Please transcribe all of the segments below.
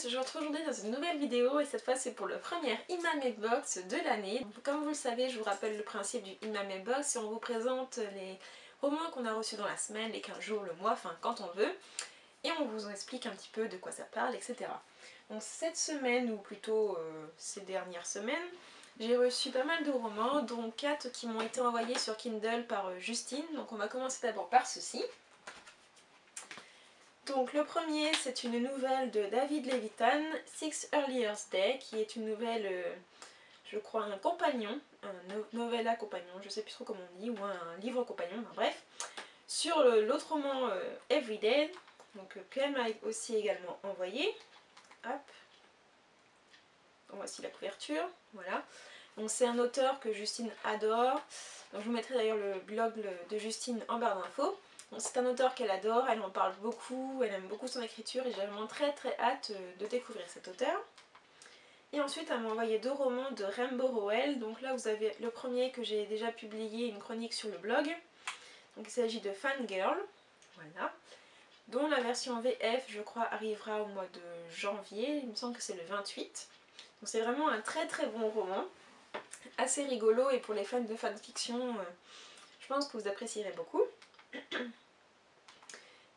tous, je vous retrouve aujourd'hui dans une nouvelle vidéo et cette fois c'est pour le premier Imame Box de l'année. Comme vous le savez, je vous rappelle le principe du Imame Box et on vous présente les romans qu'on a reçus dans la semaine, les 15 jours, le mois, enfin quand on veut. Et on vous explique un petit peu de quoi ça parle, etc. Donc cette semaine, ou plutôt ces dernières semaines, j'ai reçu pas mal de romans, dont 4 qui m'ont été envoyés sur Kindle par Justine. Donc on va commencer d'abord par ceci. Donc le premier, c'est une nouvelle de David Levitan, Six Earliest Day, qui est une nouvelle, je crois un compagnon, un novella compagnon, je sais plus trop comment on dit, ou un livre compagnon, enfin, bref, sur l'autre roman Everyday, donc qu'elle m'a aussi également envoyé. Hop, donc voici la couverture, voilà. Donc c'est un auteur que Justine adore, donc je vous mettrai d'ailleurs le blog de Justine en barre d'infos. C'est un auteur qu'elle adore, elle en parle beaucoup, elle aime beaucoup son écriture et j'ai vraiment très hâte de découvrir cet auteur. Et ensuite elle m'a envoyé 2 romans de Rainbow Rowell, donc là vous avez le premier que j'ai déjà publié, une chronique sur le blog. Donc il s'agit de Fangirl, voilà, dont la version VF je crois arrivera au mois de janvier, il me semble que c'est le 28. Donc c'est vraiment un très bon roman, assez rigolo et pour les fans de fanfiction, je pense que vous apprécierez beaucoup.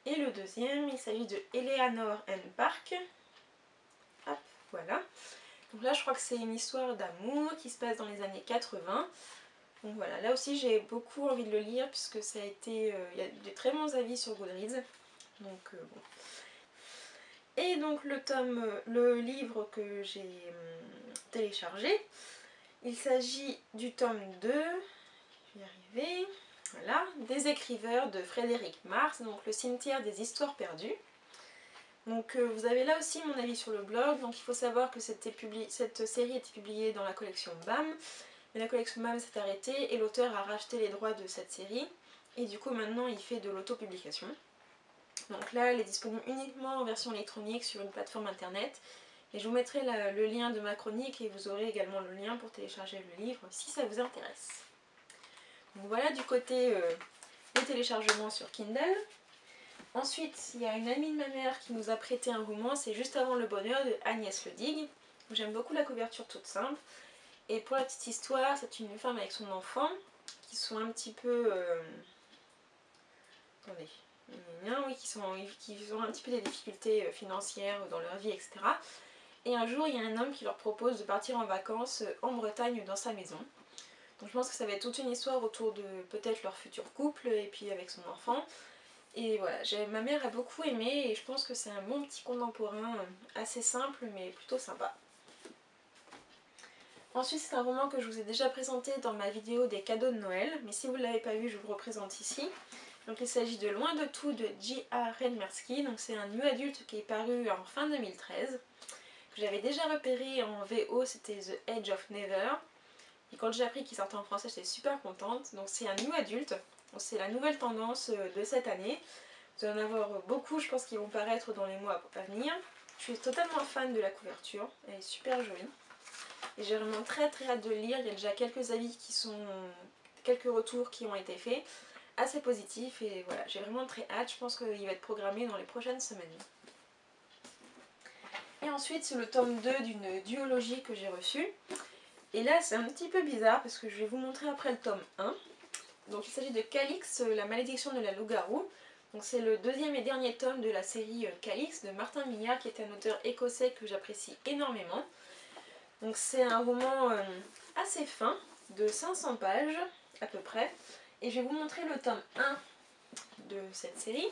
Et le deuxième, il s'agit de Eleanor and Park. Hop, voilà. Donc là, je crois que c'est une histoire d'amour qui se passe dans les années 80. Donc voilà, là aussi j'ai beaucoup envie de le lire puisque ça a été, il y a des très bons avis sur Goodreads. Donc bon. Et donc le livre que j'ai téléchargé, il s'agit du tome 2, je vais y arriver. Voilà, des écriveurs de Frédéric Marx, donc le cimetière des histoires perdues. Donc vous avez là aussi mon avis sur le blog, donc il faut savoir que cette série était publiée dans la collection BAM, mais la collection BAM s'est arrêtée et l'auteur a racheté les droits de cette série, et du coup maintenant il fait de l'autopublication. Donc là elle est disponible uniquement en version électronique sur une plateforme internet, et je vous mettrai le lien de ma chronique et vous aurez également le lien pour télécharger le livre si ça vous intéresse. Donc voilà du côté des téléchargements sur Kindle. Ensuite, il y a une amie de ma mère qui nous a prêté un roman, c'est Juste avant le bonheur de Agnès Ledig. J'aime beaucoup la couverture toute simple. Et pour la petite histoire, c'est une femme avec son enfant qui sont un petit peu... Attendez. Oui, qui ont un petit peu des difficultés financières dans leur vie, etc. Et un jour, il y a un homme qui leur propose de partir en vacances en Bretagne dans sa maison. Donc je pense que ça va être toute une histoire autour de peut-être leur futur couple et puis avec son enfant. Et voilà, ma mère a beaucoup aimé et je pense que c'est un bon petit contemporain assez simple mais plutôt sympa. Ensuite c'est un roman que je vous ai déjà présenté dans ma vidéo des cadeaux de Noël, mais si vous ne l'avez pas vu je vous le représente ici. Donc il s'agit de Loin de tout de J.A. Redmerski, donc c'est un new adulte qui est paru en fin 2013, que j'avais déjà repéré en VO, c'était The Edge of Never. Et quand j'ai appris qu'il sortait en français j'étais super contente, donc c'est un new adulte. C'est la nouvelle tendance de cette année. Vous allez en avoir beaucoup, je pense, qui vont paraître dans les mois à venir. Je suis totalement fan de la couverture, elle est super jolie. Et j'ai vraiment très hâte de le lire. Il y a déjà quelques avis quelques retours qui ont été faits, assez positifs. Et voilà, j'ai vraiment très hâte. Je pense qu'il va être programmé dans les prochaines semaines. Et ensuite, c'est le tome 2 d'une duologie que j'ai reçue. Et là, c'est un petit peu bizarre parce que je vais vous montrer après le tome 1. Donc il s'agit de Calix, la malédiction de la loup-garou. Donc c'est le deuxième et dernier tome de la série Calix de Martin Millard, qui est un auteur écossais que j'apprécie énormément. Donc c'est un roman assez fin, de 500 pages à peu près. Et je vais vous montrer le tome 1 de cette série.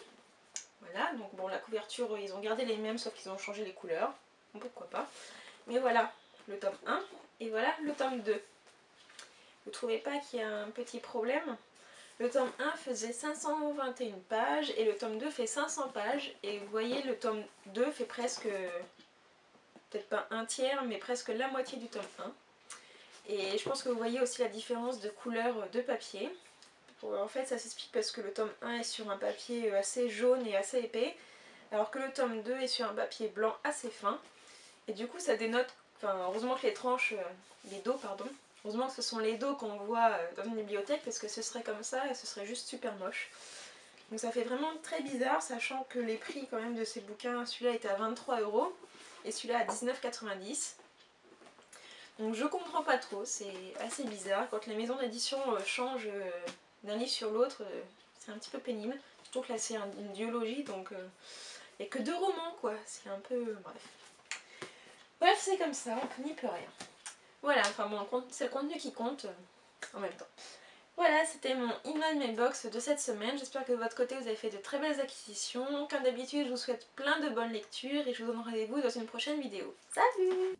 Voilà, donc bon, la couverture, ils ont gardé les mêmes sauf qu'ils ont changé les couleurs. Bon, pourquoi pas. Mais voilà le tome 1 et voilà le tome 2. Vous trouvez pas qu'il y a un petit problème ? Le tome 1 faisait 521 pages et le tome 2 fait 500 pages. Et vous voyez, le tome 2 fait presque, peut-être pas un tiers, mais presque la moitié du tome 1. Et je pense que vous voyez aussi la différence de couleur de papier. En fait, ça s'explique parce que le tome 1 est sur un papier assez jaune et assez épais, alors que le tome 2 est sur un papier blanc assez fin. Et du coup, ça dénote, enfin, heureusement que les tranches, les dos, pardon, heureusement que ce sont les dos qu'on voit dans une bibliothèque parce que ce serait comme ça et ce serait juste super moche. Donc ça fait vraiment très bizarre, sachant que les prix quand même de ces bouquins, celui-là était à 23 € et celui-là à 19,90 €. Donc je comprends pas trop, c'est assez bizarre. Quand les maisons d'édition changent d'un livre sur l'autre, c'est un petit peu pénible. Surtout que là c'est une duologie, donc il n'y a que 2 romans quoi, c'est un peu... bref. Bref, c'est comme ça, on n'y peut rien. Voilà, enfin bon, c'est le contenu qui compte en même temps. Voilà, c'était mon In Mailbox de cette semaine. J'espère que de votre côté vous avez fait de très belles acquisitions. Comme d'habitude, je vous souhaite plein de bonnes lectures et je vous donne rendez-vous dans une prochaine vidéo. Salut!